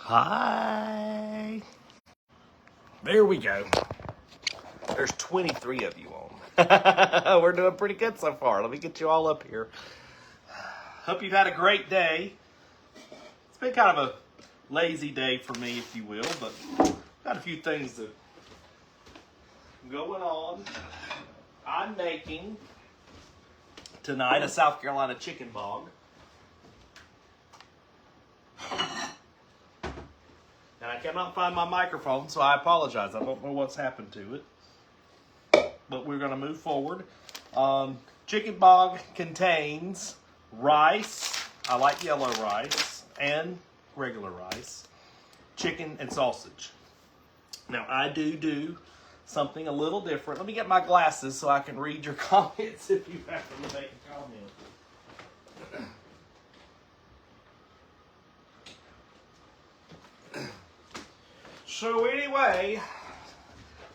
Hi. There we go. There's 23 of you on. We're doing pretty good so far. Let me get you all up here. Hope you've had a great day. It's been kind of a lazy day for me, if you will, but got a few things that going on. I'm making tonight a South Carolina chicken bog. And I cannot find my microphone, so I apologize. I don't know what's happened to it. But we're going to move forward. Chicken bog contains rice. I like yellow rice and regular rice. Chicken and sausage. Now, I do something a little different. Let me get my glasses so I can read your comments if you happen to make a comment. So anyway,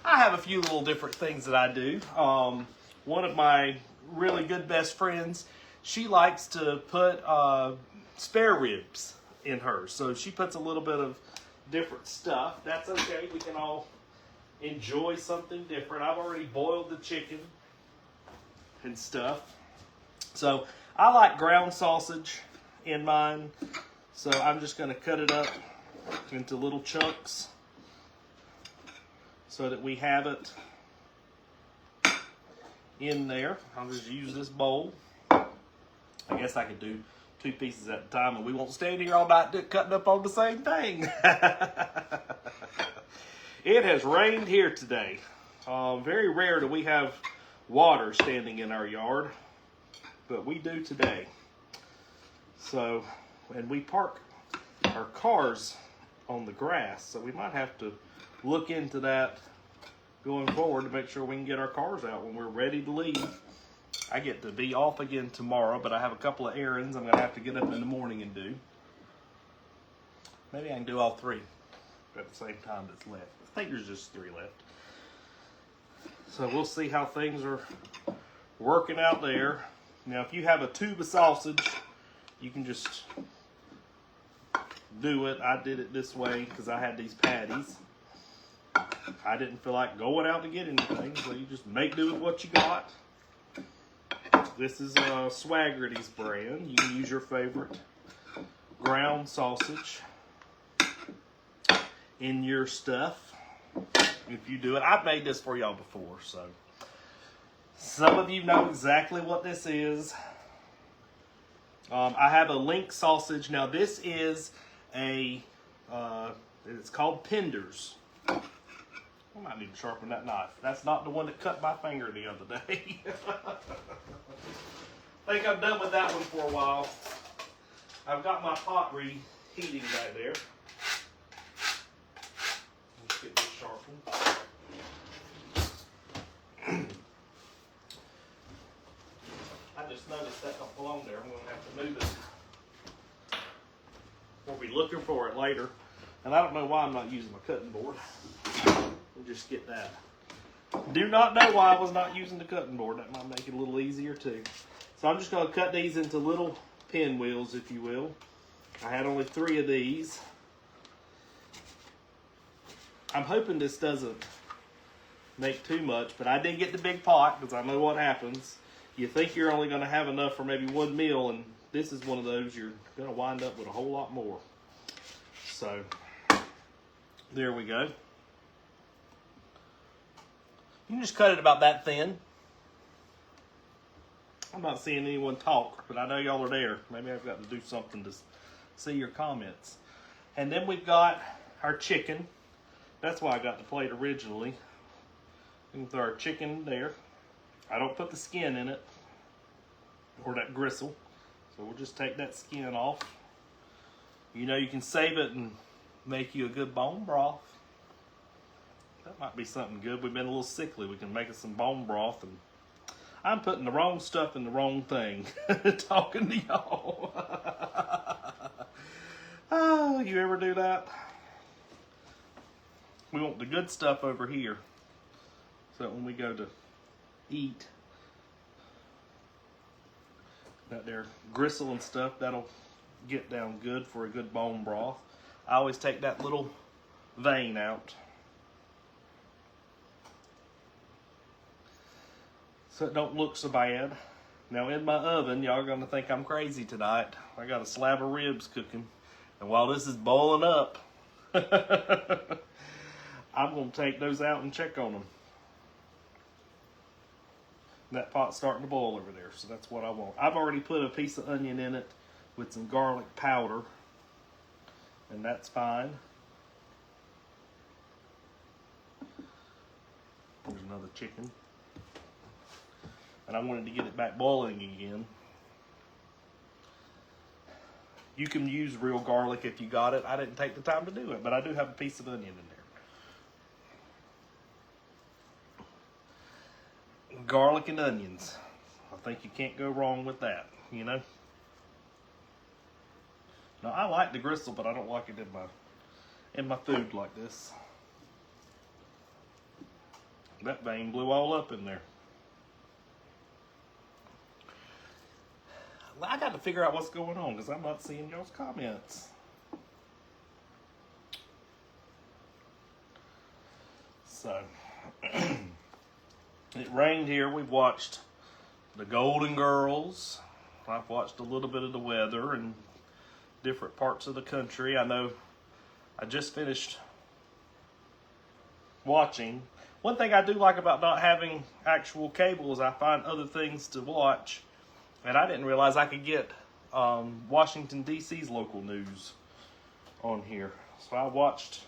I have a few little different things that I do. One of my really good best friends, she likes to put spare ribs in hers. So she puts a little bit of different stuff. That's okay. We can all enjoy something different. I've already boiled the chicken and stuff. So I like ground sausage in mine. So I'm just going to cut it up into little chunks, so that we have it in there. I'll just use this bowl. I guess I could do 2 pieces at a time, and we won't stand here all night cutting up on the same thing. It has rained here today. Very rare do we have water standing in our yard, but we do today. So, and we park our cars on the grass, so we might have to look into that going forward to make sure we can get our cars out when we're ready to leave. I get to be off again tomorrow, but I have a couple of errands I'm going to have to get up in the morning and do. Maybe I can do all 3 at the same time that's left. I think there's just 3 left. So we'll see how things are working out there. Now, if you have a tube of sausage, you can just do it. I did it this way because I had these patties. I didn't feel like going out to get anything, so you just make do with what you got. This is a Swaggerty's brand. You can use your favorite ground sausage in your stuff if you do it. I've made this for y'all before, so some of you know exactly what this is. I have a link sausage. Now this is it's called Penders. I might need to sharpen that knife. That's not the one that cut my finger the other day. I think I'm done with that one for a while. I've got my pot reheating back there. Let's get this sharpened. I just noticed that don't belong there. I'm going to have to move it. We'll be looking for it later. And I don't know why I'm not using my cutting board. We'll just get that. Do not know why I was not using the cutting board. That might make it a little easier too. So I'm just going to cut these into little pinwheels, if you will. I had only 3 of these. I'm hoping this doesn't make too much, but I did get the big pot because I know what happens. You think you're only going to have enough for maybe 1 meal, and this is one of those you're going to wind up with a whole lot more. So there we go. You can just cut it about that thin. I'm not seeing anyone talk, but I know y'all are there. Maybe I've got to do something to see your comments. And then we've got our chicken. That's why I got the plate originally. We can throw our chicken there. I don't put the skin in it, or that gristle. So we'll just take that skin off. You know, you can save it and make you a good bone broth. That might be something good. We've been a little sickly. We can make us some bone broth. And I'm putting the wrong stuff in the wrong thing. Talking to y'all. Oh, you ever do that? We want the good stuff over here, so that when we go to eat, that there gristle and stuff, that'll get down good for a good bone broth. I always take that little vein out. So it don't look so bad. Now in my oven, y'all are going to think I'm crazy tonight. I got a slab of ribs cooking. And while this is boiling up, I'm going to take those out and check on them. That pot's starting to boil over there, so that's what I want. I've already put a piece of onion in it with some garlic powder, and that's fine. There's another chicken. And I wanted to get it back boiling again. You can use real garlic if you got it. I didn't take the time to do it, but I do have a piece of onion in there. Garlic and onions. I think you can't go wrong with that, you know. Now I like the gristle, but I don't like it in my food like this. That vein blew all up in there. I got to figure out what's going on because I'm not seeing y'all's comments. So it rained here. We've watched the Golden Girls. I've watched a little bit of the weather in different parts of the country. I know I just finished watching. One thing I do like about not having actual cable is I find other things to watch. And I didn't realize I could get Washington, D.C.'s local news on here. So I watched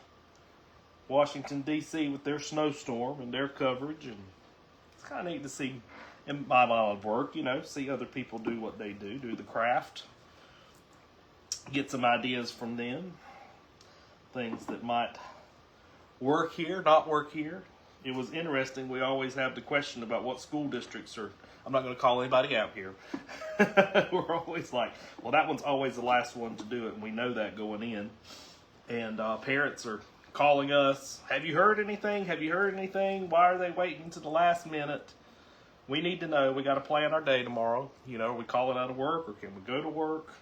Washington, D.C. with their snowstorm and their coverage. And it's kind of neat to see in my line of work, you know, see other people do what they do the craft. Get some ideas from them. Things that might work here, not work here. It was interesting. We always have the question about what school districts are. I'm not going to call anybody out here. We're always like, well, that one's always the last one to do it, and we know that going in. And parents are calling us, have you heard anything? Have you heard anything? Why are they waiting to the last minute? We need to know. We got to plan our day tomorrow. You know, are we calling out of work, or can we go to work?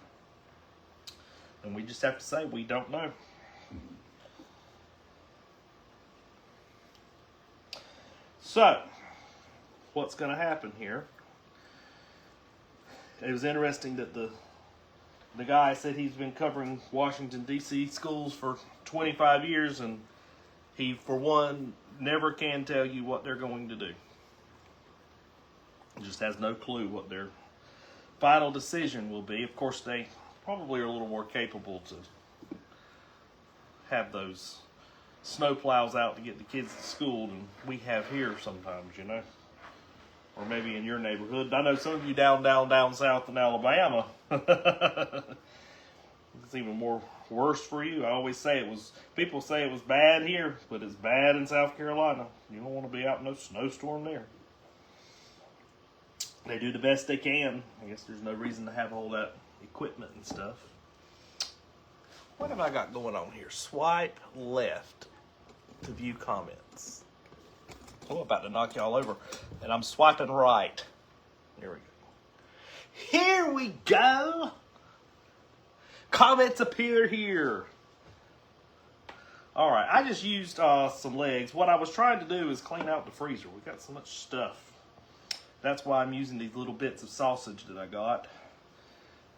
And we just have to say, we don't know. So, what's going to happen here? It was interesting that the guy said he's been covering Washington, D.C. schools for 25 years, and he, for one, never can tell you what they're going to do. He just has no clue what their final decision will be. Of course, they probably are a little more capable to have those snow plows out to get the kids to school than we have here sometimes, you know. Or maybe in your neighborhood. I know some of you down south in Alabama. It's even more worse for you. I always say people say it was bad here, but it's bad in South Carolina. You don't want to be out in no snowstorm there. They do the best they can. I guess there's no reason to have all that equipment and stuff. What have I got going on here? Swipe left to view comments. Oh, I'm about to knock y'all over. And I'm swiping right. Here we go. Here we go. Comments appear here. All right, I just used some legs. What I was trying to do is clean out the freezer. We got so much stuff. That's why I'm using these little bits of sausage that I got.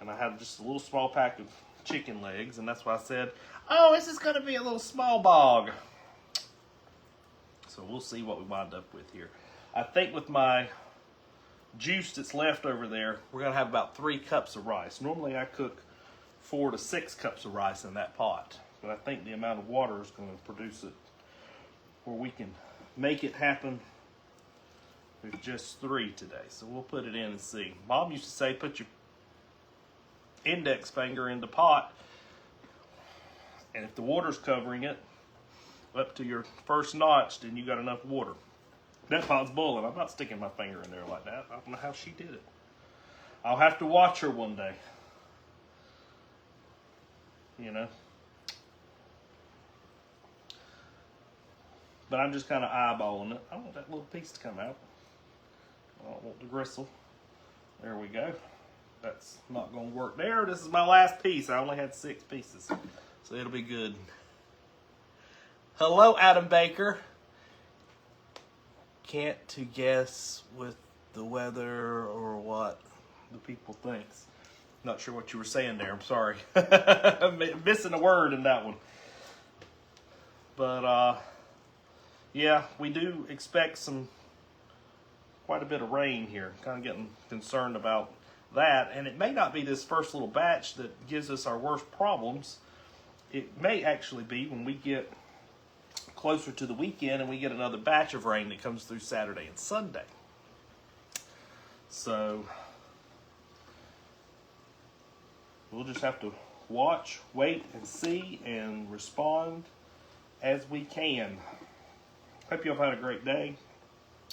And I have just a little small pack of chicken legs. And that's why I said, oh, this is going to be a little small bog. So we'll see what we wind up with here. I think with my juice that's left over there, we're going to have about 3 cups of rice. Normally I cook 4 to 6 cups of rice in that pot. But I think the amount of water is going to produce it where we can make it happen with just 3 today. So we'll put it in and see. Mom used to say put your index finger in the pot, and if the water's covering it up to your first notch, then you got enough water. That pot's boiling. I'm not sticking my finger in there like that. I don't know how she did it. I'll have to watch her one day. You know? But I'm just kind of eyeballing it. I want that little piece to come out. I don't want the gristle. There we go. That's not going to work there. This is my last piece. I only had 6 pieces. So it'll be good. Hello, Adam Baker. Can't to guess with the weather or what the people thinks. Not sure what you were saying there. I'm sorry. I'm missing a word in that one. But yeah, we do expect quite a bit of rain here. Kind of getting concerned about that. And it may not be this first little batch that gives us our worst problems. It may actually be when we get closer to the weekend and we get another batch of rain that comes through Saturday and Sunday. So we'll just have to watch, wait, and see, and respond as we can. Hope y'all had a great day.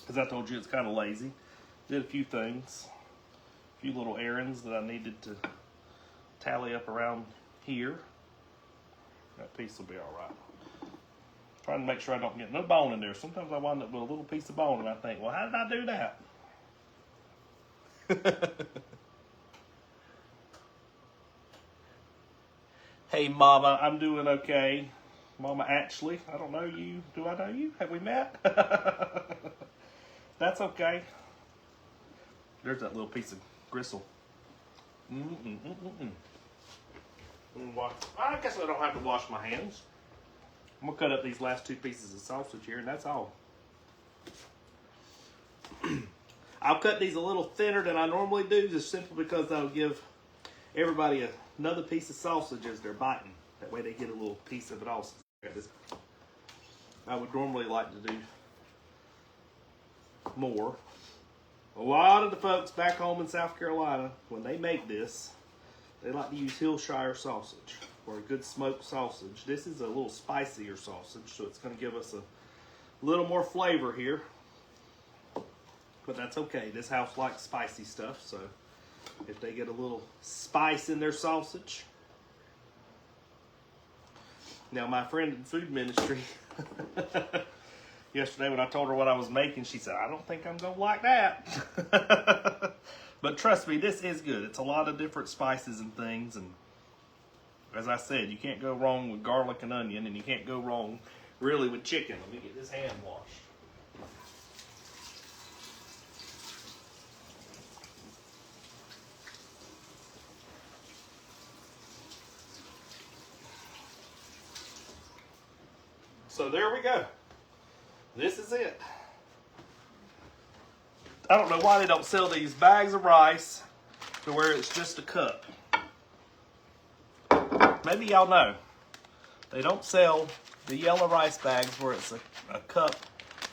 As I told you, it's kind of lazy. Did a few things, a few little errands that I needed to tally up around here. That piece will be all right. Trying to make sure I don't get no bone in there. Sometimes I wind up with a little piece of bone and I think, well, how did I do that? Hey, Mama, I'm doing okay. Mama Ashley, I don't know you. Do I know you? Have we met? That's okay. There's that little piece of gristle. I guess I don't have to wash my hands. I'm going to cut up these last two pieces of sausage here, and that's all. I'll cut these a little thinner than I normally do, just simply because that'll give everybody another piece of sausage as they're biting. That way they get a little piece of it also. I would normally like to do more. A lot of the folks back home in South Carolina, when they make this, they like to use Hillshire sausage or a good smoked sausage. This is a little spicier sausage, so it's going to give us a little more flavor here. But that's okay. This house likes spicy stuff, so if they get a little spice in their sausage. Now, my friend in food ministry, yesterday when I told her what I was making, she said, I don't think I'm going to like that. But trust me, this is good. It's a lot of different spices and things. And as I said, you can't go wrong with garlic and onion, and you can't go wrong really with chicken. Let me get this hand washed. So there we go. This is it. I don't know why they don't sell these bags of rice to where it's just a cup. Maybe y'all know. They don't sell the yellow rice bags where it's a cup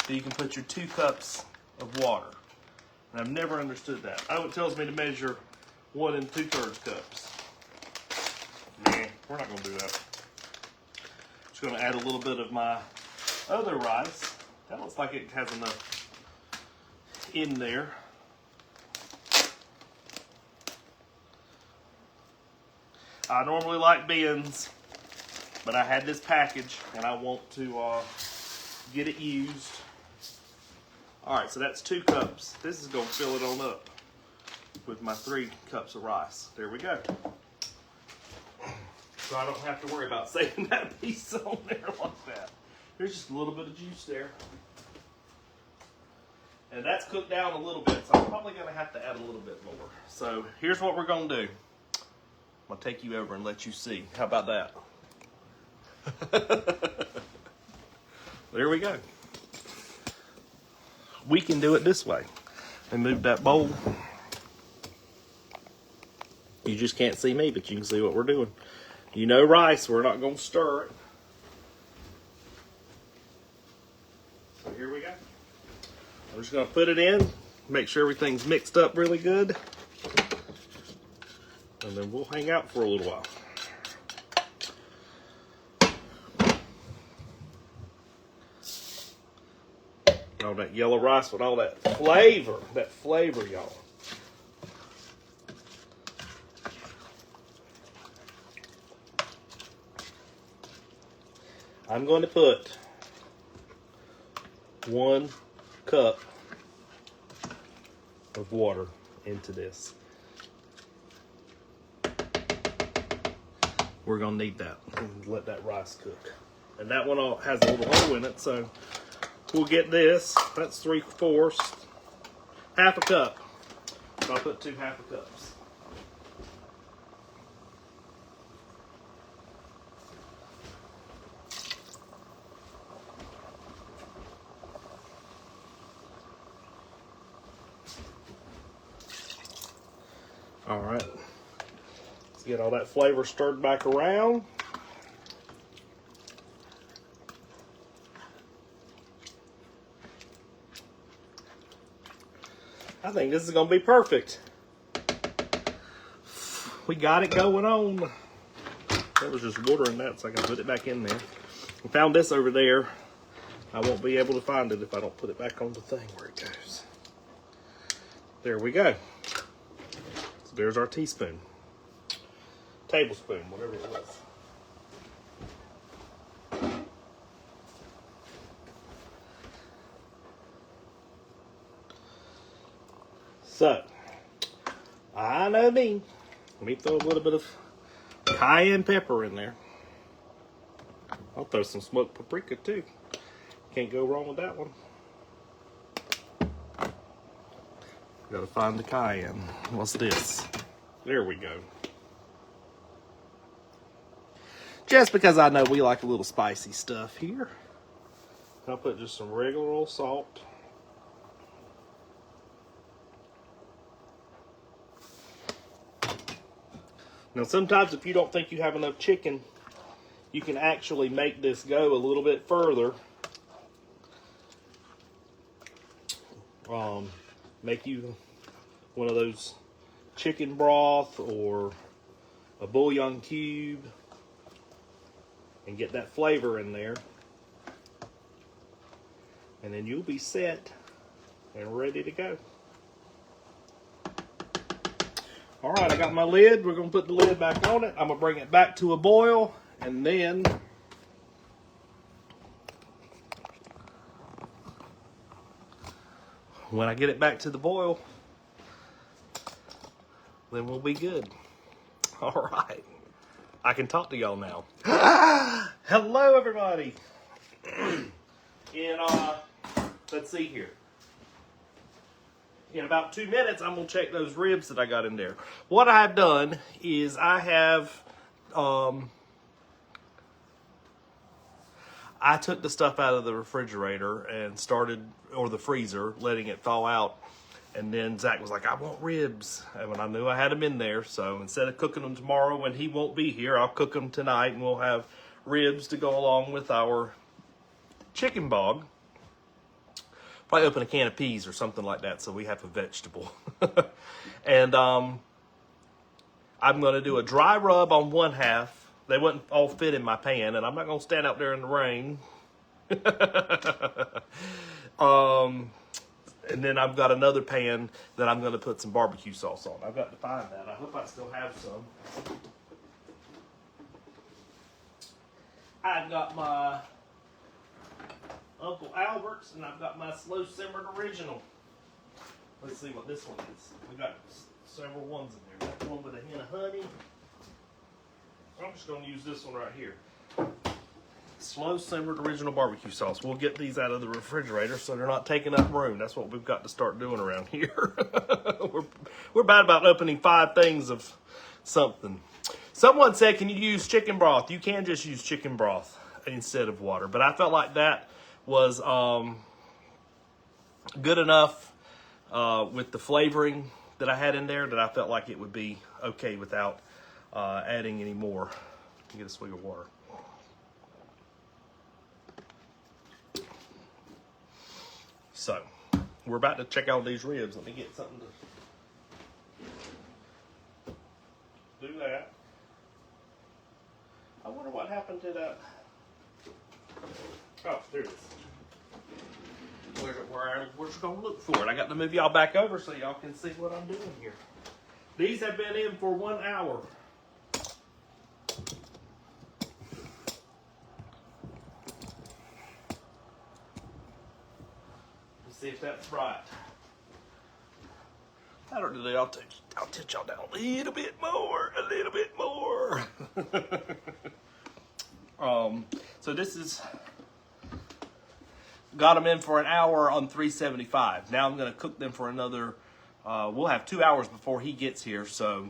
that you can put your 2 cups of water. And I've never understood that. Oh, it tells me to measure 1 2/3 cups. Nah, we're not going to do that. Just going to add a little bit of my other rice. That looks like it has enough in there. I normally like beans, but I had this package and I want to get it used. All right, so that's 2 cups. This is going to fill it on up with my 3 cups of rice. There we go. So I don't have to worry about saving that piece on there like that. There's just a little bit of juice there. And that's cooked down a little bit, so I'm probably going to have to add a little bit more. So here's what we're going to do. I'm going to take you over and let you see. How about that? There we go. We can do it this way. And move that bowl. You just can't see me, but you can see what we're doing. You know rice, we're not going to stir it. So here we go. I'm just going to put it in, make sure everything's mixed up really good. And then we'll hang out for a little while. All that yellow rice with all that flavor, y'all. I'm going to put 1 cup of water into this. we're gonna need that and let that rice cook. And that one has a little hole in it, so we'll get this. That's 3/4, half a cup. So I'll put 2 half a cups. All right, let's get all that flavor stirred back around. I think this is gonna be perfect. We got it going on. That was just water in that, so I can put it back in there. I found this over there. I won't be able to find it if I don't put it back on the thing where it goes. There we go. So there's our teaspoon. Tablespoon, whatever it was. So, I know me. Let me throw a little bit of cayenne pepper in there. I'll throw some smoked paprika too. Can't go wrong with that one. Gotta find the cayenne. What's this? There we go. Just because I know we like a little spicy stuff here. I'll put just some regular old salt. Now sometimes if you don't think you have enough chicken, you can actually make this go a little bit further. Make you one of those chicken broth or a bouillon cube and get that flavor in there. And then you'll be set and ready to go. All right, I got my lid. We're gonna put the lid back on it. I'm gonna bring it back to a boil, and then when I get it back to the boil, then we'll be good. All right, I can talk to y'all now. Hello, everybody. Let's see here. In about 2 minutes, I'm gonna check those ribs that I got in there. What I've done is I have, I took the stuff out of the refrigerator and started, or the freezer, letting it thaw out. And then Zach was like, I want ribs. And when I knew I had them in there, so instead of cooking them tomorrow when he won't be here, I'll cook them tonight and we'll have ribs to go along with our chicken bog. Probably open a can of peas or something like that so we have a vegetable. And I'm going to do a dry rub on one half. They wouldn't all fit in my pan, and I'm not going to stand out there in the rain. And then I've got another pan that I'm going to put some barbecue sauce on. I've got to find that. I hope I still have some. I've got my Uncle Albert's, and I've got my slow simmered original. Let's see what this one is. We got several ones in there. Got one with a hint of honey. I'm just going to use this one right here. Slow simmered original barbecue sauce. We'll get these out of the refrigerator so they're not taking up room. That's what we've got to start doing around here. we're bad about opening 5 things of something. Someone said, can you use chicken broth? You can just use chicken broth instead of water. But I felt like that was good enough with the flavoring that I had in there that I felt like it would be okay without adding any more. Get a swig of water. So, we're about to check out these ribs. Let me get something to do that. I wonder what happened to that. Oh, there it is. We're just going to look for it. I got to move y'all back over so y'all can see what I'm doing here. These have been in for 1 hour. See if that's right. I don't know. I'll touch y'all down a little bit more. So this is, got them in for an hour on 375. Now I'm going to cook them for another, we'll have 2 hours before he gets here, so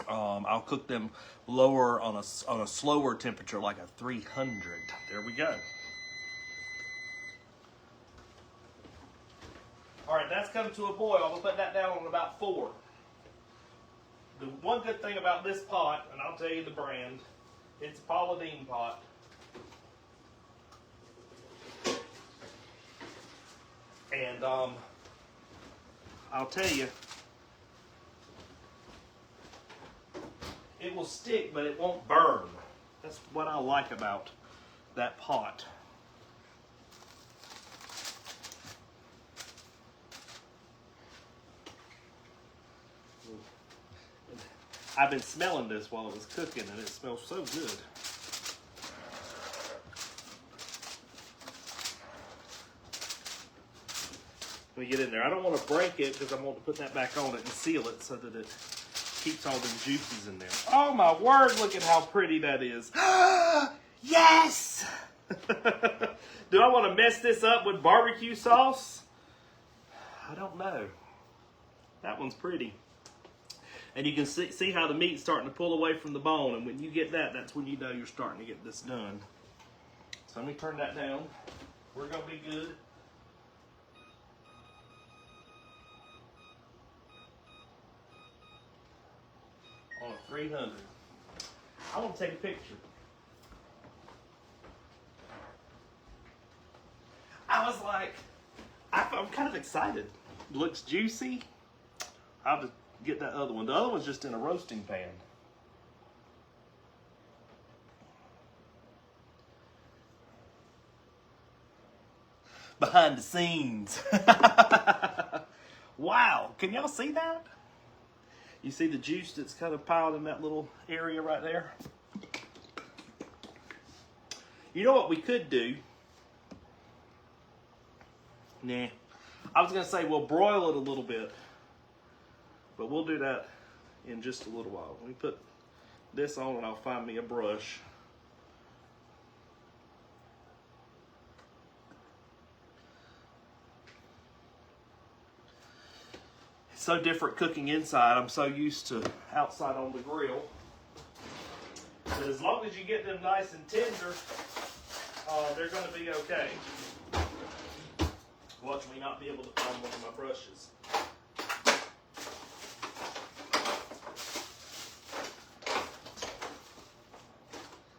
I'll cook them lower on a slower temperature, like a 300. There we go. All right, that's come to a boil. I'm gonna put that down on about 4. The one good thing about this pot, and I'll tell you the brand, it's a Paula Deen pot. And I'll tell you, it will stick, but it won't burn. That's what I like about that pot. I've been smelling this while it was cooking, and it smells so good. Let me get in there. I don't want to break it because I want to put that back on it and seal it so that it keeps all the juices in there. Oh my word, look at how pretty that is. Yes! Do I want to mess this up with barbecue sauce? I don't know. That one's pretty. And you can see how the meat's starting to pull away from the bone. And when you get that, that's when you know you're starting to get this done. So let me turn that down. We're going to be good. On a 300. I want to take a picture. I was like, I'm kind of excited. Looks juicy. I'll just get that other one. The other one's just in a roasting pan. Behind the scenes. Wow, can y'all see that? You see the juice that's kind of piled in that little area right there? You know what we could do? Nah. I was going to say we'll broil it a little bit. But we'll do that in just a little while. Let me put this on and I'll find me a brush. It's so different cooking inside. I'm so used to outside on the grill. But as long as you get them nice and tender, they're going to be okay. Watch me not be able to find one of my brushes.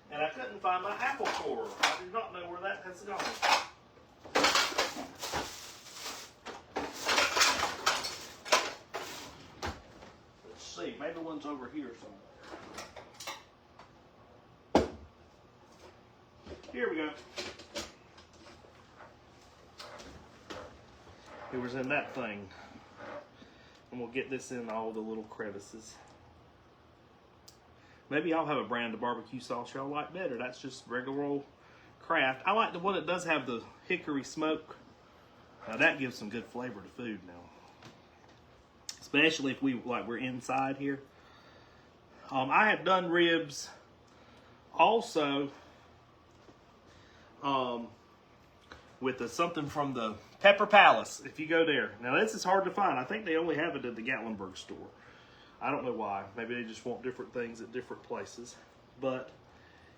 And I couldn't find my apple core. I do not know where that has gone. Let's see, maybe one's over here somewhere. Here we go. It was in that thing. And we'll get this in all the little crevices. Maybe I'll have a brand of barbecue sauce y'all like better. That's just regular old Kraft. I like the one that does have the hickory smoke. Now that gives some good flavor to food now. Especially if we're inside here. I have done ribs also with something from the Pepper Palace, if you go there. Now this is hard to find. I think they only have it at the Gatlinburg store. I don't know why. Maybe they just want different things at different places. But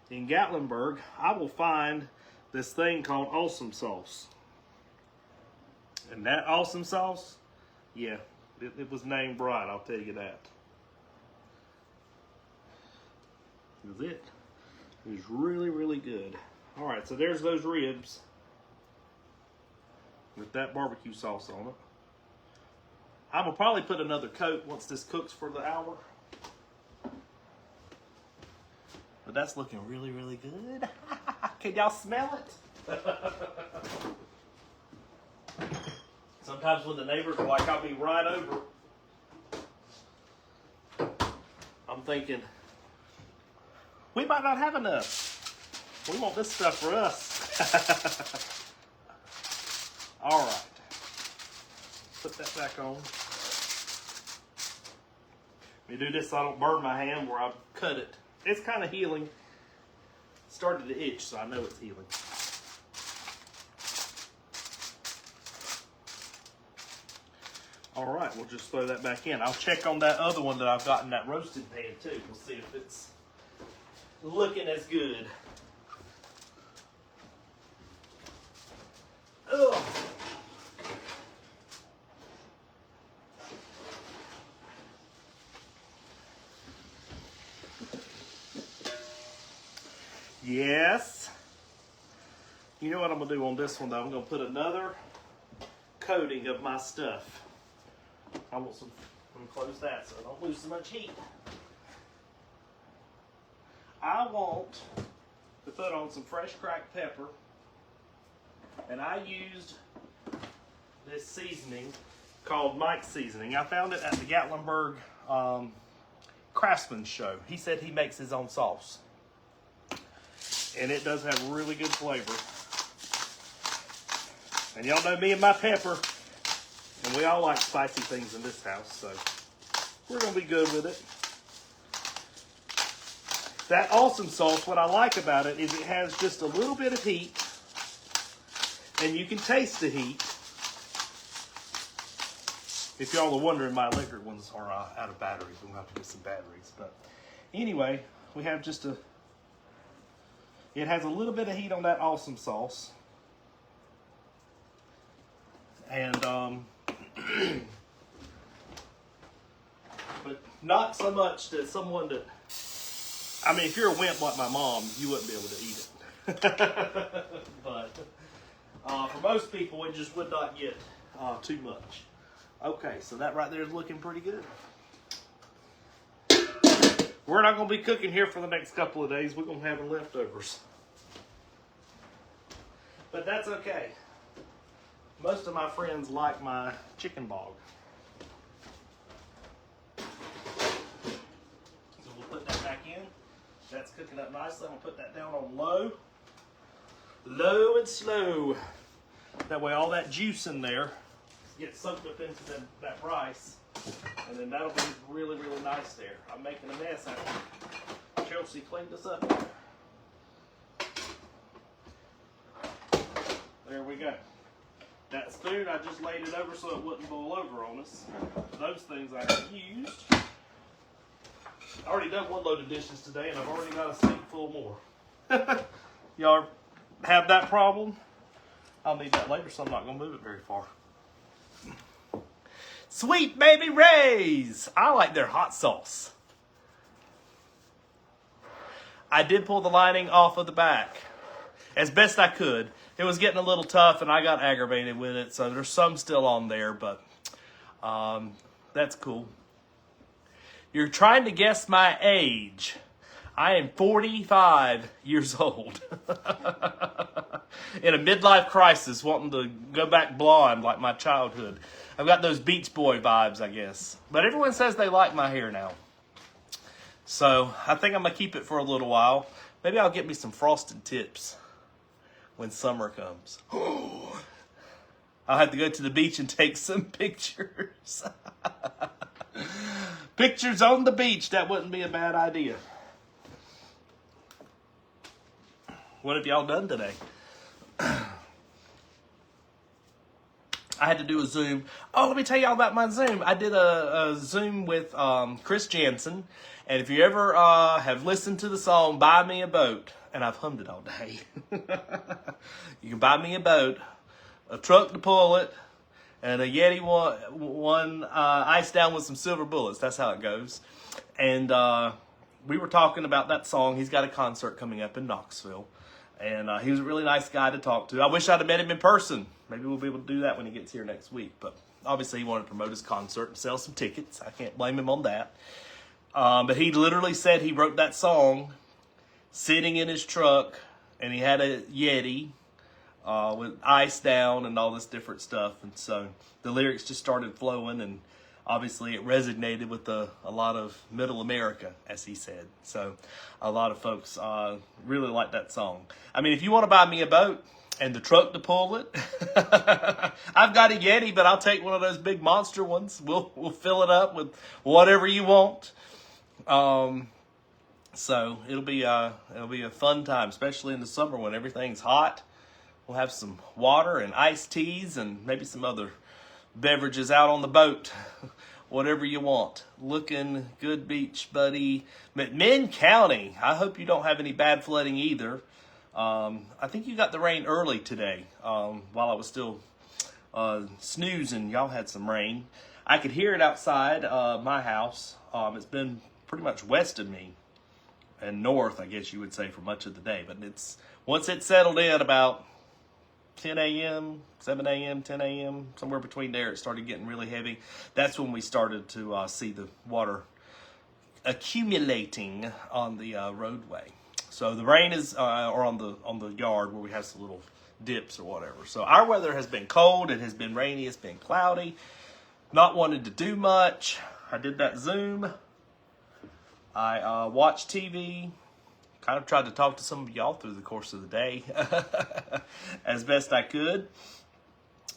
in Gatlinburg, I will find this thing called Awesome Sauce. And that Awesome Sauce, yeah, it was named right, I'll tell you that. It was really, really good. All right, so there's those ribs with that barbecue sauce on it. I will probably put another coat once this cooks for the hour. But that's looking really, really good. Can y'all smell it? Sometimes when the neighbors are like, I'll be right over, I'm thinking, we might not have enough. We want this stuff for us. All right. Put that back on. Let me do this so I don't burn my hand where I cut it. It's kind of healing. Started to itch, so I know it's healing. All right, we'll just throw that back in. I'll check on that other one that I've got in that roasted pan too. We'll see if it's looking as good. Ugh. Yes. You know what I'm going to do on this one though? I'm going to put another coating of my stuff. I'm going to close that so I don't lose so much heat. I want to put on some fresh cracked pepper, and I used this seasoning called Mike's Seasoning. I found it at the Gatlinburg Craftsman show. He said he makes his own sauce, and it does have really good flavor. And y'all know me and my pepper, and we all like spicy things in this house, so we're going to be good with it. That awesome sauce, what I like about it is it has just a little bit of heat, and you can taste the heat. If y'all are wondering, my electric ones are out of batteries. We'll have to get some batteries. But anyway, we have just it has a little bit of heat on that awesome sauce. And, but not so much that someone that, I mean, if you're a wimp like my mom, you wouldn't be able to eat it. But for most people, it just would not get too much. Okay, so that right there is looking pretty good. We're not going to be cooking here for the next couple of days. We're going to have leftovers. But that's okay. Most of my friends like my chicken bog. So we'll put that back in. That's cooking up nicely. I'm going to put that down on low. Low and slow. That way all that juice in there gets soaked up into that rice. And then that'll be really, really nice there. I'm making a mess after Chelsea cleaned us up. There we go. That spoon, I just laid it over so it wouldn't boil over on us. Those things I have used. I already done one load of dishes today, and I've already got a sink full more. Y'all have that problem? I'll need that later, so I'm not going to move it very far. Sweet Baby Ray's. I like their hot sauce. I did pull the lining off of the back as best I could. It was getting a little tough, and I got aggravated with it, so there's some still on there, but that's cool. You're trying to guess my age. I am 45 years old. In a midlife crisis, wanting to go back blonde like my childhood. I've got those Beach Boy vibes, I guess. But everyone says they like my hair now. So I think I'm going to keep it for a little while. Maybe I'll get me some frosted tips when summer comes. I'll have to go to the beach and take some pictures. Pictures on the beach. That wouldn't be a bad idea. What have y'all done today? I had to do a Zoom. Oh, let me tell y'all about my Zoom. I did a Zoom with Chris Jansen. And if you ever have listened to the song Buy Me a Boat, and I've hummed it all day. You can buy me a boat, a truck to pull it, and a Yeti one iced down with some silver bullets. That's how it goes. And we were talking about that song. He's got a concert coming up in Knoxville. And he was a really nice guy to talk to. I wish I'd have met him in person. Maybe we'll be able to do that when he gets here next week. But obviously he wanted to promote his concert and sell some tickets. I can't blame him on that. But he literally said he wrote that song sitting in his truck, and he had a Yeti with ice down and all this different stuff. And so the lyrics just started flowing, and obviously it resonated with a lot of middle America, as he said. So a lot of folks really like that song. I mean, if you want to buy me a boat and the truck to pull it, I've got a Yeti, but I'll take one of those big monster ones. We'll fill it up with whatever you want. So it'll be a fun time, especially in the summer when everything's hot. We'll have some water and iced teas and maybe some other beverages out on the boat. Whatever you want. Looking good beach, buddy. McMinn County. I hope you don't have any bad flooding either. I think you got the rain early today. While I was still snoozing, y'all had some rain. I could hear it outside my house. It's been pretty much west of me and north, I guess you would say, for much of the day. But once it settled in about 10 a.m., 7 a.m., 10 a.m., somewhere between there, it started getting really heavy. That's when we started to see the water accumulating on the roadway. So the rain is, or on the yard where we have some little dips or whatever. So our weather has been cold. It has been rainy. It's been cloudy. Not wanted to do much. I did that Zoom. I watched TV. Kind of tried to talk to some of y'all through the course of the day as best I could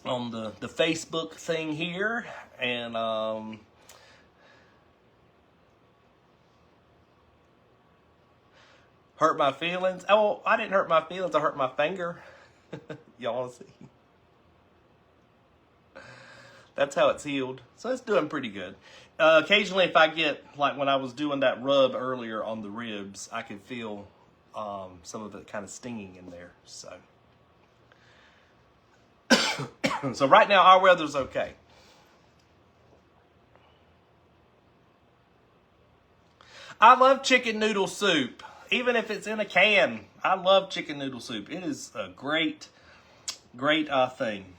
on the Facebook thing here. And hurt my feelings. Oh, I didn't hurt my feelings. I hurt my finger. Y'all want to see? That's how it's healed. So it's doing pretty good. Occasionally, if I get, like when I was doing that rub earlier on the ribs, I could feel some of it kind of stinging in there. So, so right now, our weather's okay. I love chicken noodle soup. Even if it's in a can, I love chicken noodle soup. It is a great thing.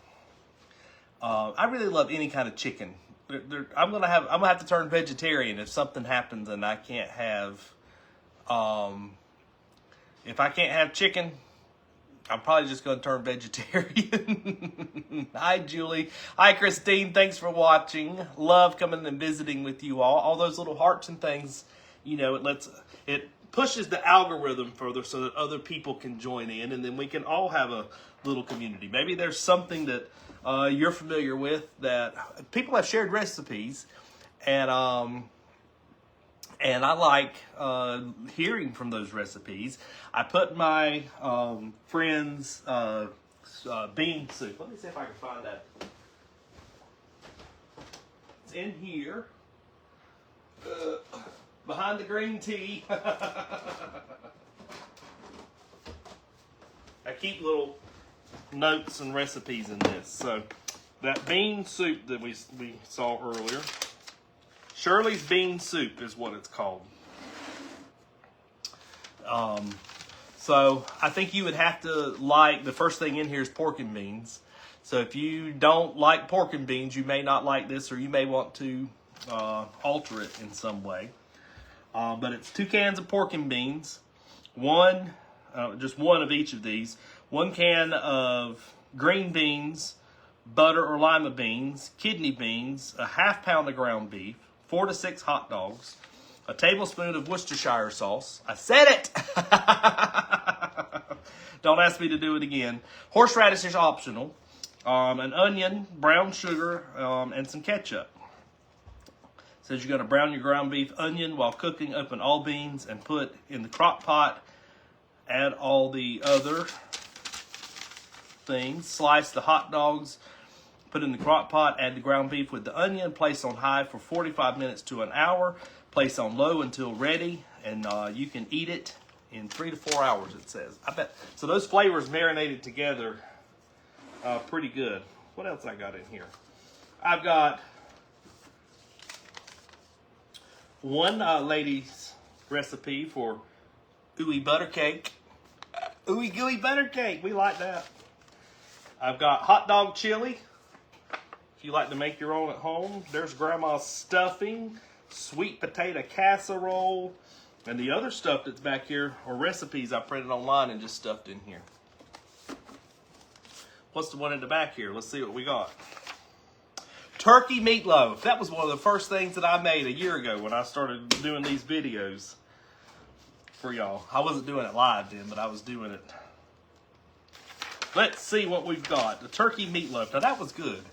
I really love any kind of chicken. I'm gonna have to turn vegetarian if something happens and I can't have. If I can't have chicken, I'm probably just gonna turn vegetarian. Hi, Julie. Hi, Christine. Thanks for watching. Love coming and visiting with you all. All those little hearts and things. You know, it pushes the algorithm further so that other people can join in, and then we can all have a little community. Maybe there's something that you're familiar with that people have shared recipes, and I like hearing from those recipes. I put my friend's bean soup. Let me see if I can find that. It's in here. Behind the green tea. I keep little notes and recipes in this. So that bean soup that we saw earlier, Shirley's bean soup is what it's called. So I think you would have to like, the first thing in here is pork and beans. So if you don't like pork and beans, you may not like this, or you may want to alter it in some way. But it's 2 cans of pork and beans, just one of each of these, 1 can of green beans, butter or lima beans, kidney beans, a ½ pound of ground beef, 4 to 6 hot dogs, a tablespoon of Worcestershire sauce. I said it! Don't ask me to do it again. Horseradish is optional. An onion, brown sugar, and some ketchup. Says you're going to brown your ground beef, onion while cooking. Open all beans and put in the crock pot. Add all the other things. Slice the hot dogs. Put in the crock pot. Add the ground beef with the onion. Place on high for 45 minutes to an hour. Place on low until ready. And you can eat it in 3 to 4 hours, it says. I bet. So those flavors marinated together pretty good. What else I got in here? I've got one lady's recipe for ooey butter cake. Ooey gooey butter cake. We like that. I've got hot dog chili. If you like to make your own at home. There's grandma's stuffing. Sweet potato casserole. And the other stuff that's back here are recipes I printed online and just stuffed in here. What's the one in the back here? Let's see what we got. Turkey meatloaf. That was one of the first things that I made a year ago when I started doing these videos for y'all. I wasn't doing it live then, but I was doing it. Let's see what we've got. The turkey meatloaf. Now that was good.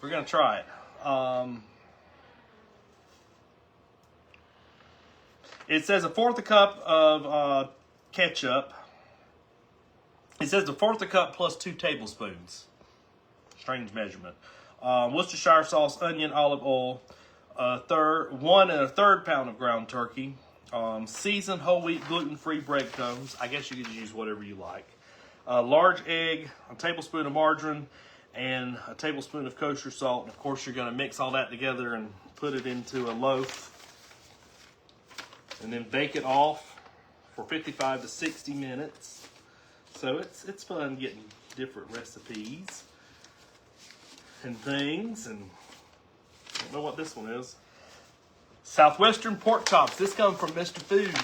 We're going to try it. It says 1/4 a cup of ketchup. It says 1/4 a cup plus 2 tablespoons. Strange measurement. Worcestershire sauce, onion, olive oil, 1 1/3 pound of ground turkey, seasoned whole wheat gluten-free breadcrumbs. I guess you could use whatever you like. A large egg, a tablespoon of margarine, and a tablespoon of kosher salt. And of course, you're going to mix all that together and put it into a loaf, and then bake it off for 55 to 60 minutes. So it's fun getting different recipes and things. And I don't know what this one is. Southwestern pork chops. This comes from Mr. Food.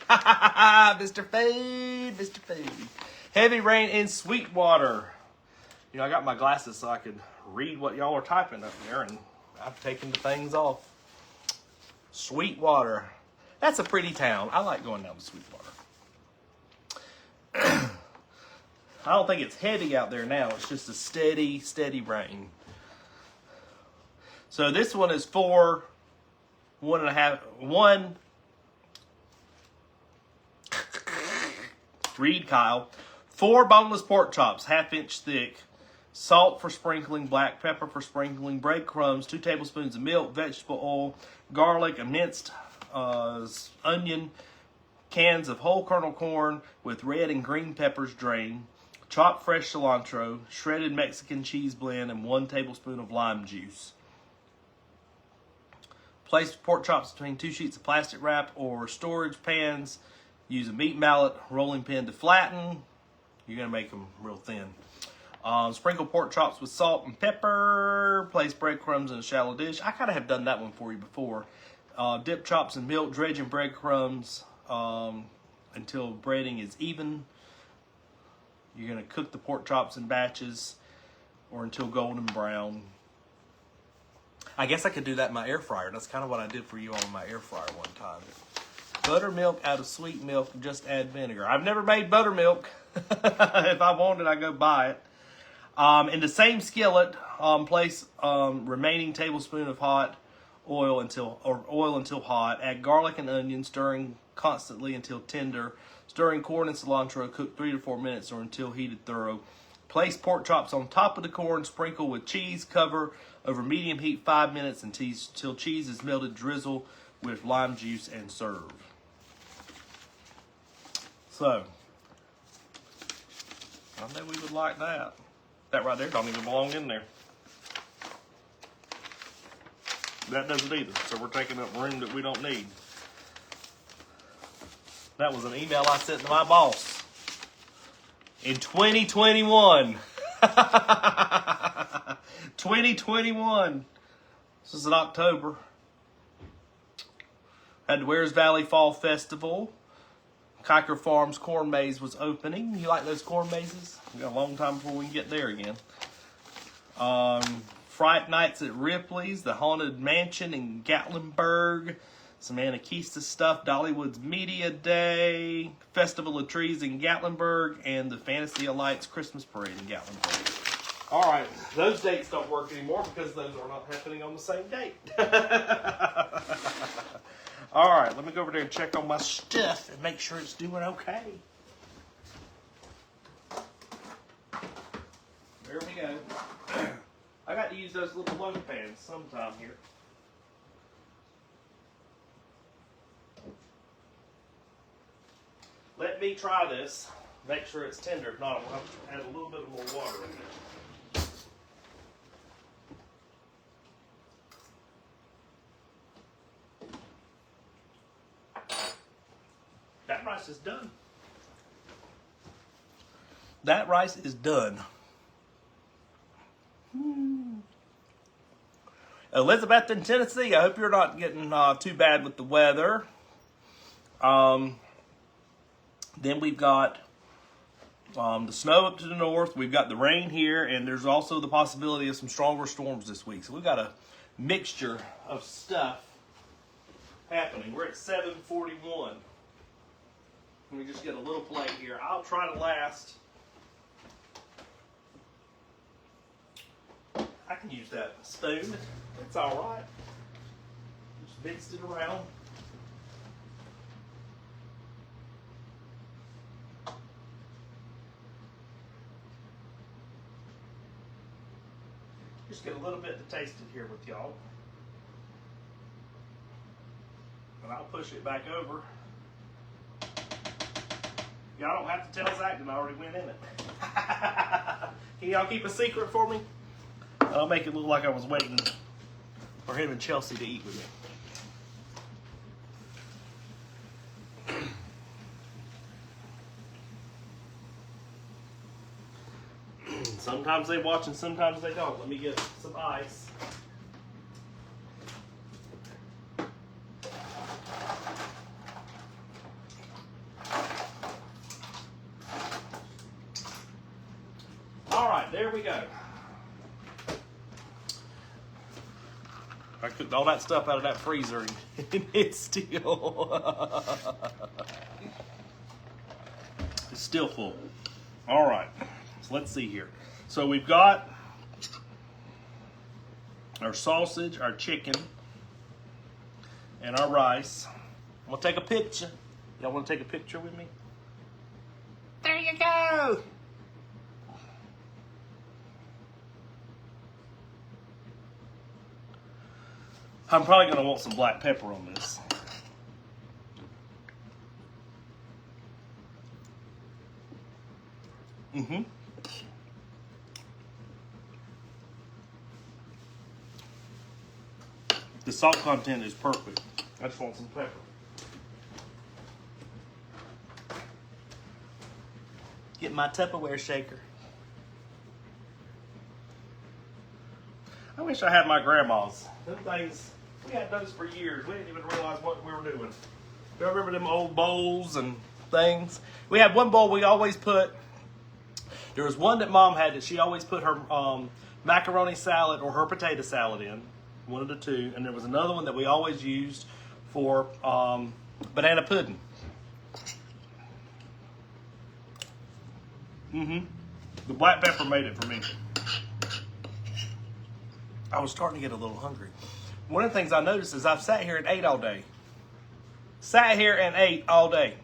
Mr. Food, Mr. Food. Heavy rain in Sweetwater. You know, I got my glasses so I could read what y'all are typing up there, and I've taken the things off. Sweetwater. That's a pretty town. I like going down to Sweetwater. I don't think it's heavy out there now. It's just a steady, steady rain. So this one is for 1.5. Read, Kyle. 4 boneless pork chops, 1/2 inch thick. Salt for sprinkling, black pepper for sprinkling, breadcrumbs, 2 tablespoons of milk, vegetable oil, garlic, a minced onion, cans of whole kernel corn with red and green peppers drained, chopped fresh cilantro, shredded Mexican cheese blend, and 1 tablespoon of lime juice. Place pork chops between 2 sheets of plastic wrap or storage pans. Use a meat mallet rolling pin to flatten. You're going to make them real thin. Sprinkle pork chops with salt and pepper. Place breadcrumbs in a shallow dish. I kind of have done that one for you before. Dip chops in milk, dredging breadcrumbs until breading is even. You're going to cook the pork chops in batches or until golden brown. I guess I could do that in my air fryer. That's kind of what I did for you on my air fryer one time. Buttermilk out of sweet milk, just add vinegar. I've never made buttermilk. If I wanted, I'd go buy it. In the same skillet, place remaining tablespoon of hot oil until hot. Add garlic and onion, stirring constantly until tender. Stirring corn and cilantro, cook 3 to 4 minutes or until heated thorough. Place pork chops on top of the corn, sprinkle with cheese, cover over medium heat 5 minutes until cheese is melted, drizzle with lime juice and serve. So, I know we would like that. That right there don't even belong in there. That doesn't either, so we're taking up room that we don't need. That was an email I sent to my boss in 2021. 2021. This is in October. Had the Wares Valley Fall Festival. Kiker Farms corn maze was opening. You like those corn mazes? We got a long time before we can get there again. Fright Nights at Ripley's, the Haunted Mansion in Gatlinburg, some Anarchista stuff, Dollywood's Media Day, Festival of Trees in Gatlinburg, and the Fantasy of Lights Christmas Parade in Gatlinburg. All right, those dates don't work anymore because those are not happening on the same date. All right, let me go over there and check on my stuff and make sure it's doing okay. There we go. I got to use those little loaf pans sometime here. Let me try this. Make sure it's tender. If not, I'm going to add a little bit more water in there. That rice is done. That rice is done. Elizabeth in Tennessee, I hope you're not getting too bad with the weather. Then we've got the snow up to the north. We've got the rain here, and there's also the possibility of some stronger storms this week. So we've got a mixture of stuff happening. We're at 7:41. Let me just get a little plate here. I'll try to last. I can use that spoon. It's all right. Just mixed it around. Just get a little bit to taste it here with y'all. And I'll push it back over. Y'all don't have to tell Zach that I already went in it. Can y'all keep a secret for me? I'll make it look like I was waiting for him and Chelsea to eat with me. Sometimes they watch and sometimes they don't. Let me get some ice. All right, there we go. I cooked all that stuff out of that freezer and it's still it's still full. All right, so let's see here. So we've got our sausage, our chicken, and our rice. I'm gonna take a picture. Y'all wanna take a picture with me? There you go. I'm probably gonna want some black pepper on this. Mm-hmm. The salt content is perfect. I just want some pepper. Get my Tupperware shaker. I wish I had my grandma's. Them things, we had those for years. We didn't even realize what we were doing. Do you remember them old bowls and things? We had one bowl we always put. There was one that Mom had that she always put her macaroni salad or her potato salad in. One of the two. And there was another one that we always used for banana pudding. Mm-hmm. The black pepper made it for me. I was starting to get a little hungry. One of the things I noticed is I've sat here and ate all day. Sat here and ate all day.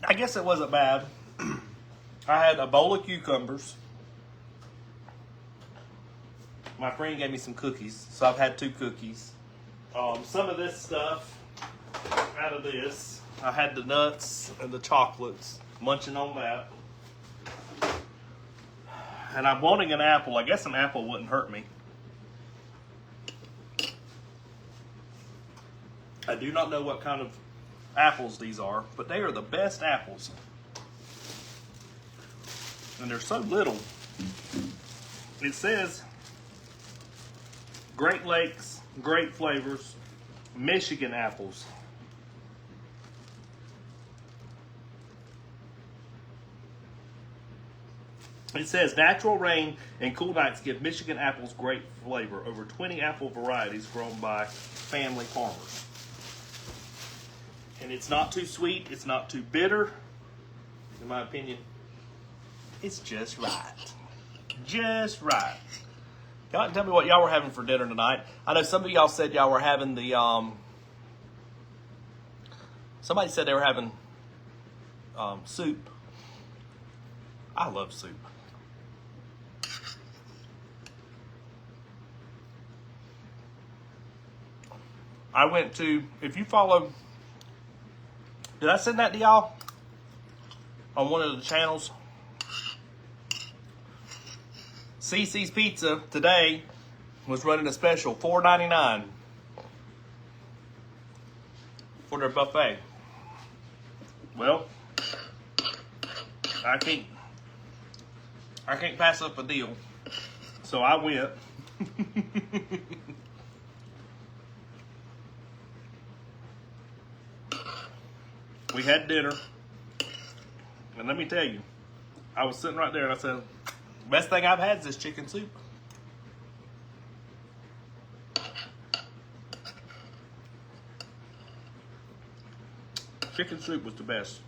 I guess it wasn't bad. I had a bowl of cucumbers. My friend gave me some cookies, so I've had 2 cookies. Some of this stuff out of this. I had the nuts and the chocolates, munching on that. And I'm wanting an apple. I guess an apple wouldn't hurt me. I do not know what kind of apples these are, but they are the best apples. And they're so little. It says Great Lakes, great flavors, Michigan apples. It says natural rain and cool nights give Michigan apples great flavor. Over 20 apple varieties grown by family farmers. And it's not too sweet, it's not too bitter. In my opinion, it's just right. Just right. Y'all can tell me what y'all were having for dinner tonight. I know some of y'all said y'all were having the, somebody said they were having soup. I love soup. I went to, if you follow, did I send that to y'all on one of the channels? CC's Pizza today was running a special, $4.99 for their buffet. Well, I can't pass up a deal, so I went. We had dinner, and let me tell you, I was sitting right there and I said, best thing I've had is this chicken soup. Chicken soup was the best.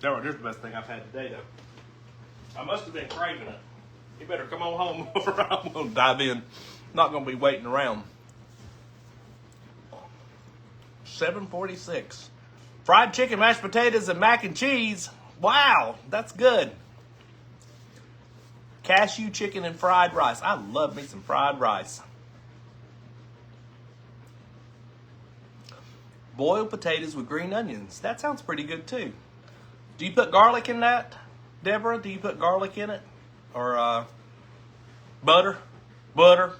There's the best thing I've had today, though. I must have been craving it. You better come on home or I'm going to dive in. Not going to be waiting around. 7:46. Fried chicken, mashed potatoes, and mac and cheese. Wow, that's good. Cashew chicken and fried rice. I love me some fried rice. Boiled potatoes with green onions. That sounds pretty good too. Do you put garlic in that, Deborah? Do you put garlic in it? Or butter? Butter.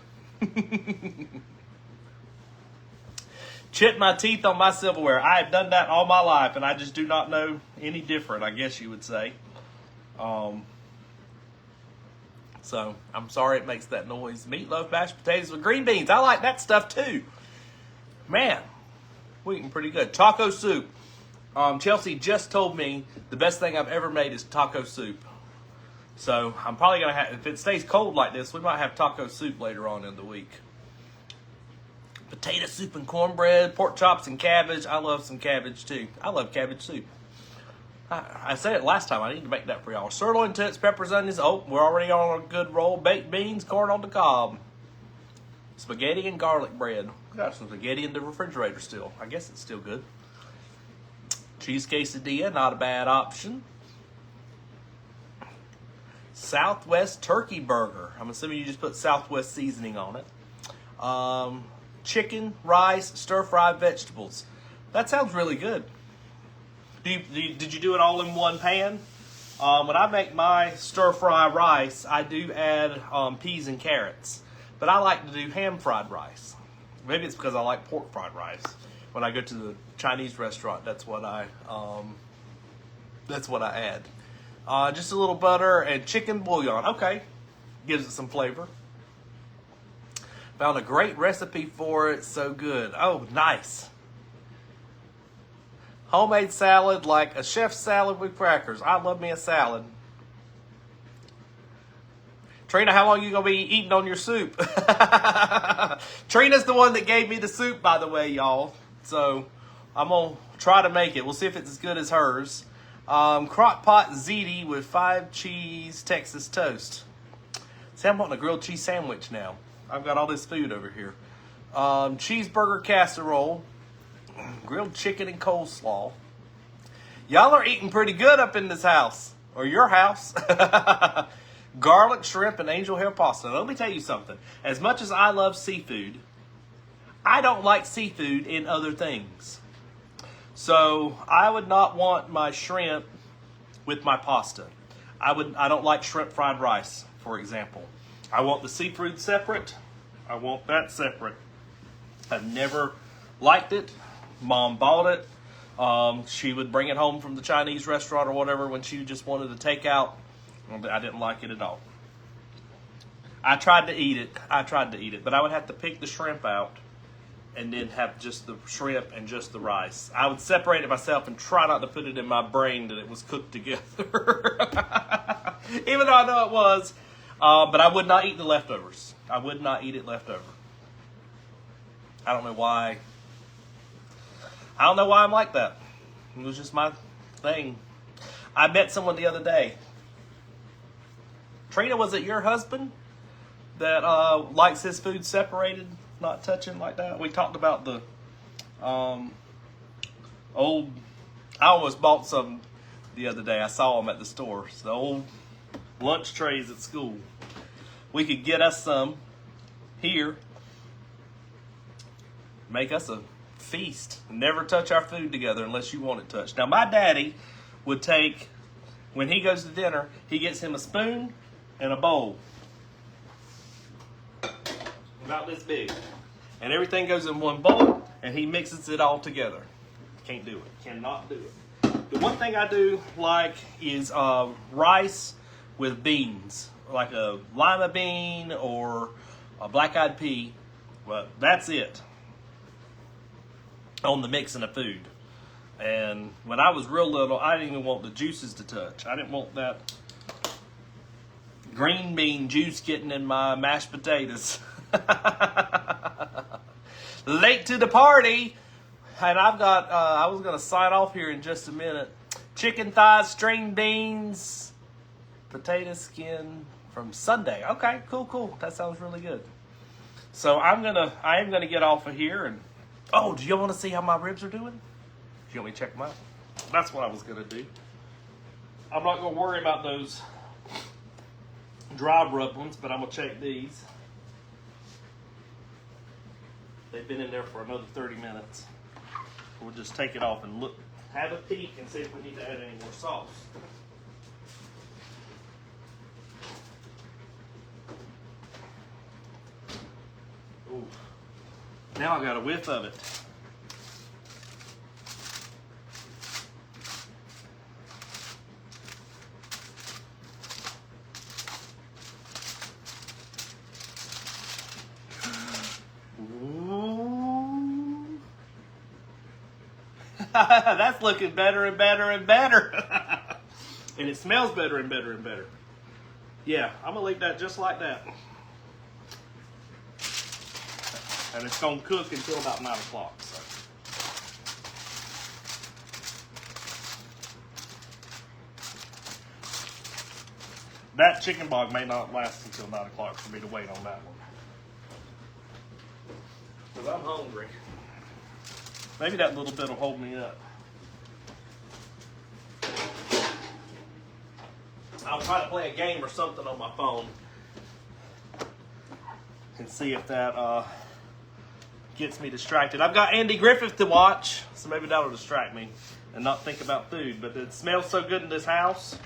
Chip my teeth on my silverware. I have done that all my life, and I just do not know any different, I guess you would say. So, I'm sorry it makes that noise. Meatloaf, mashed potatoes with green beans. I like that stuff too. Man, we're eating pretty good. Taco soup. Chelsea just told me the best thing I've ever made is taco soup. So, I'm probably going to have, if it stays cold like this, we might have taco soup later on in the week. Potato soup and cornbread, pork chops and cabbage. I love some cabbage too. I love cabbage soup. I said it last time. I need to make that for y'all. Sirloin tits, peppers, onions. Oh, we're already on a good roll. Baked beans, corn on the cob. Spaghetti and garlic bread. We got some spaghetti in the refrigerator still. I guess it's still good. Cheese quesadilla, not a bad option. Southwest turkey burger. I'm assuming you just put Southwest seasoning on it. Chicken, rice, stir-fried vegetables. That sounds really good. Did you do it all in one pan? When I make my stir-fry rice, I do add peas and carrots. But I like to do ham-fried rice. Maybe it's because I like pork-fried rice. When I go to the Chinese restaurant, that's what I add. Just a little butter and chicken bouillon. Okay, gives it some flavor. Found a great recipe for it. So good. Oh, nice. Homemade salad, like a chef's salad with crackers. I love me a salad. Trina, how long you going to be eating on your soup? Trina's the one that gave me the soup, by the way, y'all. So I'm going to try to make it. We'll see if it's as good as hers. Crock pot ziti with 5 cheese Texas toast. See, I'm wanting a grilled cheese sandwich now. I've got all this food over here. Cheeseburger casserole. Grilled chicken and coleslaw. Y'all are eating pretty good up in this house. Or your house. Garlic, shrimp, and angel hair pasta. Now, let me tell you something. As much as I love seafood, I don't like seafood in other things. So, I would not want my shrimp with my pasta. I don't like shrimp fried rice, for example. I want the seafood separate. I want that separate. I've never liked it. Mom bought it. She would bring it home from the Chinese restaurant or whatever when she just wanted to take out. I didn't like it at all. I tried to eat it, but I would have to pick the shrimp out and then have just the shrimp and just the rice. I would separate it myself and try not to put it in my brain that it was cooked together. Even though I know it was. But I would not eat the leftovers. I would not eat it leftover. I don't know why. I don't know why I'm like that. It was just my thing. I met someone the other day. Trina, was it your husband that likes his food separated, not touching like that? We talked about the old... I almost bought some the other day. I saw them at the store. It's the old lunch trays at school. We could get us some here. Make us a feast. Never touch our food together unless you want it touched. Now, my daddy would take, when he goes to dinner, he gets him a spoon and a bowl. About this big. And everything goes in one bowl, and he mixes it all together. Can't do it. Cannot do it. The one thing I do like is rice with beans. Like a lima bean or a black-eyed pea. But that's it on the mixing of food. And when I was real little, I didn't even want the juices to touch. I didn't want that green bean juice getting in my mashed potatoes. Late to the party. And I've got, I was going to sign off here in just a minute. Chicken thighs, string beans, potato skin from Sunday. Okay, cool. That sounds really good. So I am gonna get off of here and, oh, do you want to see how my ribs are doing? Do you want me to check them out? That's what I was gonna do. I'm not going to worry about those dry rub ones, but I'm going to check these. They've been in there for another 30 minutes. We'll just take it off and look, have a peek and see if we need to add any more sauce. Ooh. Now I got a whiff of it. That's looking better and better and better. And it smells better and better and better. Yeah, I'm going to leave that just like that. And it's going to cook until about 9 o'clock. So. That chicken bog may not last until 9 o'clock for me to wait on that one. Because I'm hungry. Maybe that little bit will hold me up. I'll try to play a game or something on my phone and see if that gets me distracted. I've got Andy Griffith to watch, so maybe that'll distract me and not think about food. But it smells so good in this house.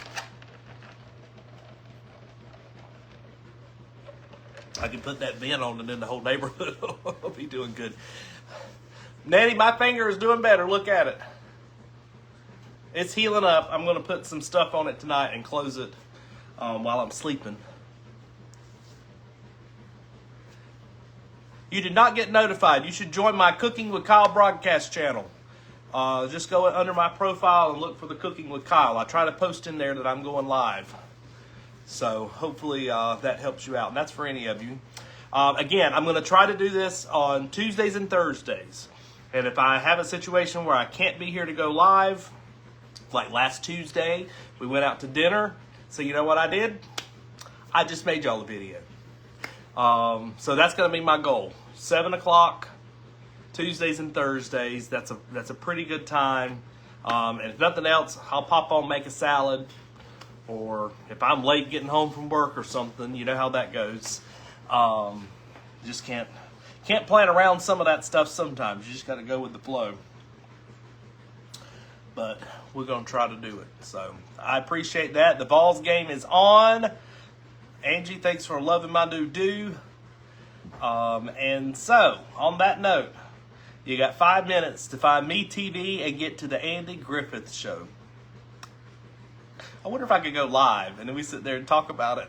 I can put that vent on and then the whole neighborhood will be doing good. Nettie, my finger is doing better. Look at it. It's healing up. I'm going to put some stuff on it tonight and close it while I'm sleeping. You did not get notified. You should join my Cooking with Kyle broadcast channel. Just go under my profile and look for the Cooking with Kyle. I try to post in there that I'm going live. So hopefully that helps you out. And that's for any of you. Again, I'm going to try to do this on Tuesdays and Thursdays. And if I have a situation where I can't be here to go live, like last Tuesday, we went out to dinner. So you know what I did? I just made y'all a video. So that's going to be my goal. 7 o'clock, Tuesdays and Thursdays. That's a pretty good time. And if nothing else, I'll pop on, make a salad. Or if I'm late getting home from work or something, you know how that goes. Just can't plan around some of that stuff sometimes. You just got to go with the flow. But we're going to try to do it. So I appreciate that. The Vols game is on. Angie, thanks for loving my new do. And so, on that note, you got 5 minutes to find me TV and get to the Andy Griffith Show. I wonder if I could go live and then we sit there and talk about it.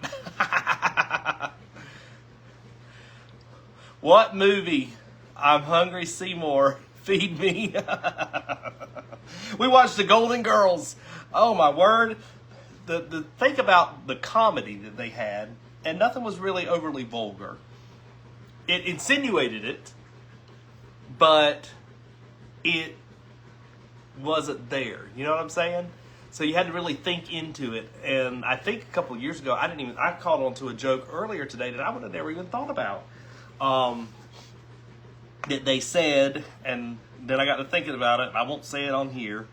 What movie? I'm hungry, Seymour. Feed me. We watched The Golden Girls. Oh my word. The think about the comedy that they had, and nothing was really overly vulgar. It insinuated it, but it wasn't there. You know what I'm saying? So you had to really think into it. And I think a couple of years ago, I caught on to a joke earlier today that I would have never even thought about. That they said, and then I got to thinking about it, and I won't say it on here.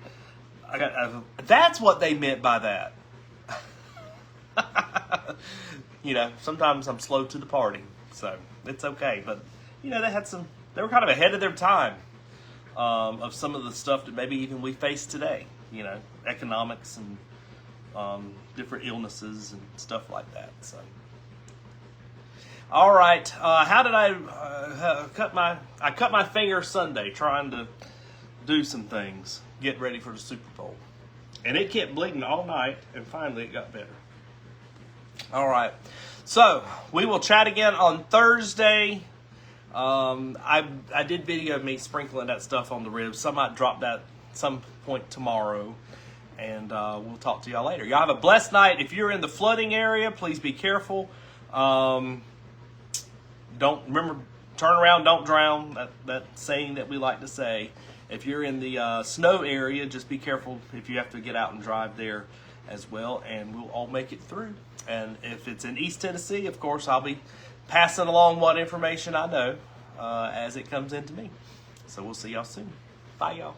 That's what they meant by that. You know, sometimes I'm slow to the party, so it's okay. But, you know, they were kind of ahead of their time of some of the stuff that maybe even we face today. You know, economics and different illnesses and stuff like that. So, all right. How did I cut my finger Sunday trying to do some things, get ready for the Super Bowl, and it kept bleeding all night, and finally it got better. All right. So we will chat again on Thursday. I did video of me sprinkling that stuff on the ribs. I might drop that some point tomorrow, and we'll talk to y'all later. Y'all have a blessed night. If you're in the flooding area, please be careful. Turn around, don't drown. That saying that we like to say. If you're in the snow area, just be careful if you have to get out and drive there as well, and we'll all make it through. And if it's in East Tennessee, of course, I'll be passing along what information I know as it comes into me. So we'll see y'all soon. Bye, y'all.